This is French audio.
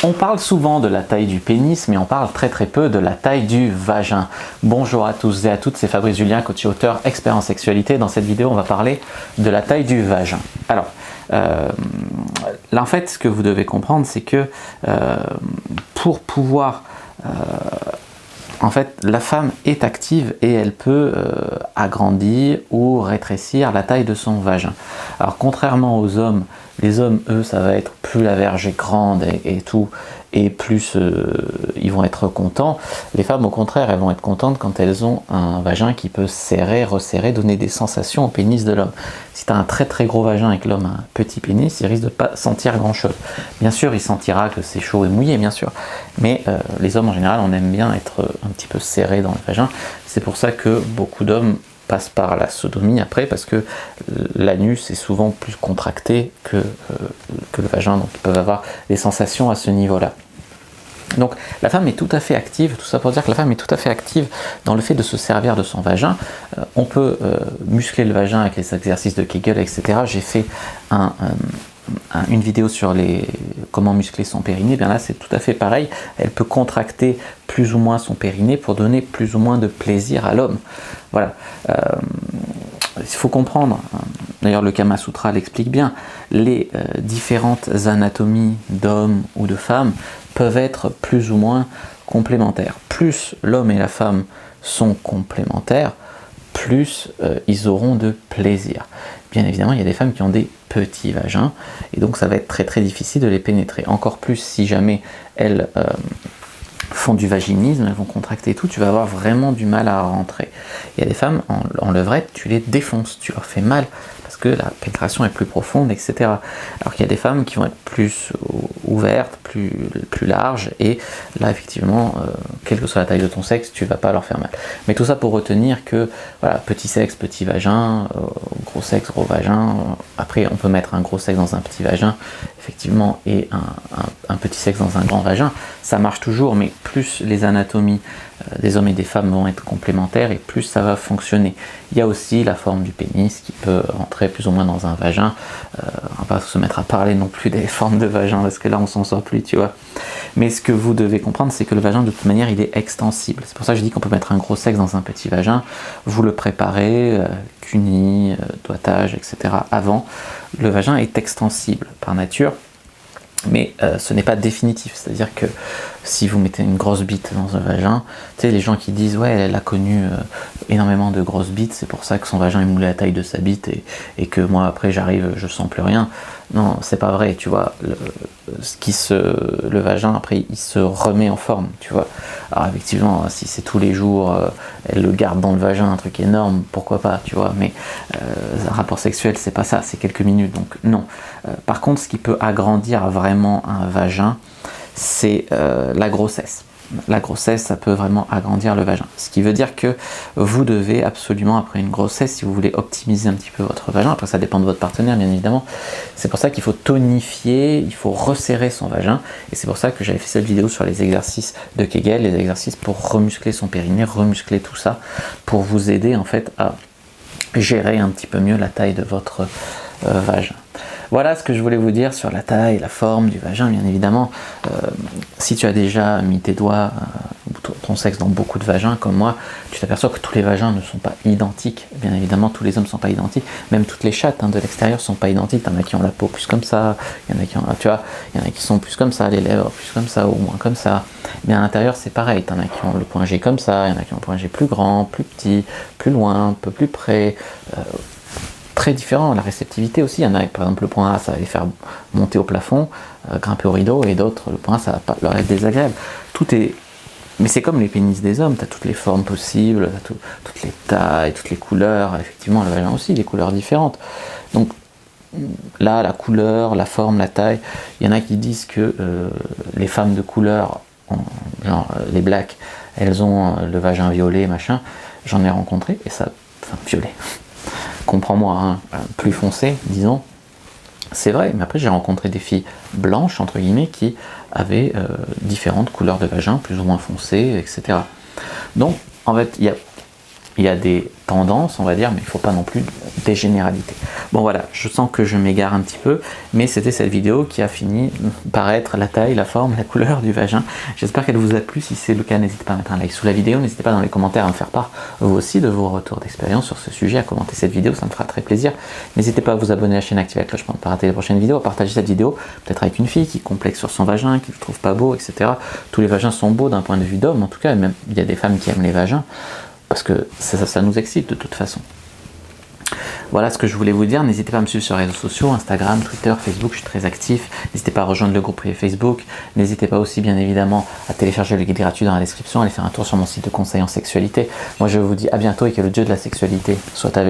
On parle souvent de la taille du pénis, mais on parle très peu de la taille du vagin. Bonjour à tous et à toutes, c'est Fabrice Julien, coach et auteur, expert en sexualité. Dans cette vidéo, on va parler de la taille du vagin. Alors, là en fait, ce que vous devez comprendre, c'est que pour pouvoir... en fait, la femme est active et elle peut agrandir ou rétrécir la taille de son vagin. Alors, contrairement aux hommes, les hommes, eux, ça va être plus la verge est grande et tout, et plus ils vont être contents. Les femmes, au contraire, elles vont être contentes quand elles ont un vagin qui peut serrer, resserrer, donner des sensations au pénis de l'homme. Si tu as un très gros vagin et que l'homme a un petit pénis, il risque de ne pas sentir grand-chose. Bien sûr, il sentira que c'est chaud et mouillé, bien sûr. Mais les hommes, en général, on aime bien être un petit peu serré dans le vagin. C'est pour ça que beaucoup d'hommes passent par la sodomie après, parce que l'anus est souvent plus contracté que le vagin, donc ils peuvent avoir des sensations à ce niveau-là. Donc la femme est tout à fait active, tout ça pour dire que la femme est tout à fait active dans le fait de se servir de son vagin. On peut muscler le vagin avec les exercices de Kegel, etc. J'ai fait une vidéo sur comment muscler son périnée. Bien là, c'est tout à fait pareil. Elle peut contracter plus ou moins son périnée pour donner plus ou moins de plaisir à l'homme. Voilà. Il faut comprendre, d'ailleurs le Kama Sutra l'explique bien, les différentes anatomies d'hommes ou de femmes peuvent être plus ou moins complémentaires. Plus l'homme et la femme sont complémentaires, plus ils auront de plaisir. Bien évidemment, il y a des femmes qui ont des petits vagins, et donc ça va être très difficile de les pénétrer. Encore plus si jamais elles font du vaginisme, elles vont contracter et tout, tu vas avoir vraiment du mal à rentrer. Il y a des femmes, en levrette, tu les défonces, tu leur fais mal, parce que la pénétration est plus profonde, etc. Alors qu'il y a des femmes qui vont être plus ouvertes, plus larges, et là, effectivement, quelle que soit la taille de ton sexe, tu vas pas leur faire mal. Mais tout ça pour retenir que, voilà, petit sexe, petit vagin, gros sexe, gros vagin, après, on peut mettre un gros sexe dans un petit vagin, effectivement, et un petit sexe dans un grand vagin, ça marche toujours, mais plus les anatomies des hommes et des femmes vont être complémentaires et plus ça va fonctionner. Il y a aussi la forme du pénis qui peut rentrer plus ou moins dans un vagin. On va pas se mettre à parler non plus des formes de vagin parce que là on s'en sort plus, tu vois. Mais ce que vous devez comprendre, c'est que le vagin de toute manière il est extensible. C'est pour ça que je dis qu'on peut mettre un gros sexe dans un petit vagin. Vous le préparez, cuni, doigtage, etc. avant. Le vagin est extensible par nature. Mais ce n'est pas définitif, c'est-à-dire que si vous mettez une grosse bite dans un vagin, tu sais, les gens qui disent ouais, elle a connu énormément de grosses bites, c'est pour ça que son vagin est moulé à la taille de sa bite et que moi après j'arrive, je sens plus rien. Non, c'est pas vrai, tu vois. Le vagin après il se remet en forme, tu vois. Alors effectivement, si c'est tous les jours, elle le garde dans le vagin, un truc énorme, pourquoi pas, tu vois. Mais un rapport sexuel, c'est pas ça, c'est quelques minutes, donc non. Par contre, ce qui peut agrandir vraiment un vagin, c'est la grossesse. La grossesse, ça peut vraiment agrandir le vagin. Ce qui veut dire que vous devez absolument, après une grossesse, si vous voulez optimiser un petit peu votre vagin, après ça dépend de votre partenaire bien évidemment, c'est pour ça qu'il faut tonifier, il faut resserrer son vagin, et c'est pour ça que j'avais fait cette vidéo sur les exercices de Kegel, les exercices pour remuscler son périnée, remuscler tout ça, pour vous aider en fait à gérer un petit peu mieux la taille de votre vagin. Voilà ce que je voulais vous dire sur la taille, la forme du vagin, bien évidemment. Si tu as déjà mis tes doigts, ton sexe dans beaucoup de vagins, comme moi, tu t'aperçois que tous les vagins ne sont pas identiques. Bien évidemment, tous les hommes ne sont pas identiques. Même toutes les chattes de l'extérieur ne sont pas identiques. Il y en a qui ont la peau plus comme ça, il y en a qui ont, tu vois, il y en a qui sont plus comme ça, les lèvres plus comme ça, ou moins comme ça. Mais à l'intérieur, c'est pareil. Il y en a qui ont le point G comme ça, il y en a qui ont le point G plus grand, plus petit, plus loin, un peu plus près. Très différent, la réceptivité aussi, il y en a par exemple le point A ça va les faire monter au plafond, grimper au rideau, et d'autres le point A ça va pas leur être désagréable. Tout est... Mais c'est comme les pénis des hommes, tu as toutes les formes possibles, toutes les tailles, toutes les couleurs, effectivement le vagin aussi, des couleurs différentes. Donc là, la couleur, la forme, la taille, il y en a qui disent que les femmes de couleur, genre les blacks, elles ont le vagin violet, machin, j'en ai rencontré, et ça, enfin violet. Comprends-moi, hein, plus foncé, disons, c'est vrai, mais après j'ai rencontré des filles blanches, entre guillemets, qui avaient différentes couleurs de vagin, plus ou moins foncées, etc. Donc, en fait, il il y a des tendances, on va dire, mais il ne faut pas non plus des généralités. Bon voilà, je sens que je m'égare un petit peu, mais c'était cette vidéo qui a fini par être la taille, la forme, la couleur du vagin. J'espère qu'elle vous a plu. Si c'est le cas, n'hésitez pas à mettre un like sous la vidéo, n'hésitez pas dans les commentaires à me faire part vous aussi de vos retours d'expérience sur ce sujet, à commenter cette vidéo, ça me fera très plaisir. N'hésitez pas à vous abonner à la chaîne, activer la cloche pour ne pas rater les prochaines vidéos, à partager cette vidéo peut-être avec une fille qui complexe sur son vagin, qui ne le trouve pas beau, etc. Tous les vagins sont beaux d'un point de vue d'homme, en tout cas, même il y a des femmes qui aiment les vagins, parce que ça nous excite de toute façon. Voilà ce que je voulais vous dire. N'hésitez pas à me suivre sur les réseaux sociaux, Instagram, Twitter, Facebook, je suis très actif. N'hésitez pas à rejoindre le groupe privé Facebook. N'hésitez pas aussi bien évidemment à télécharger le guide gratuit dans la description, aller faire un tour sur mon site de conseil en sexualité. Moi je vous dis à bientôt et que le dieu de la sexualité soit avec vous.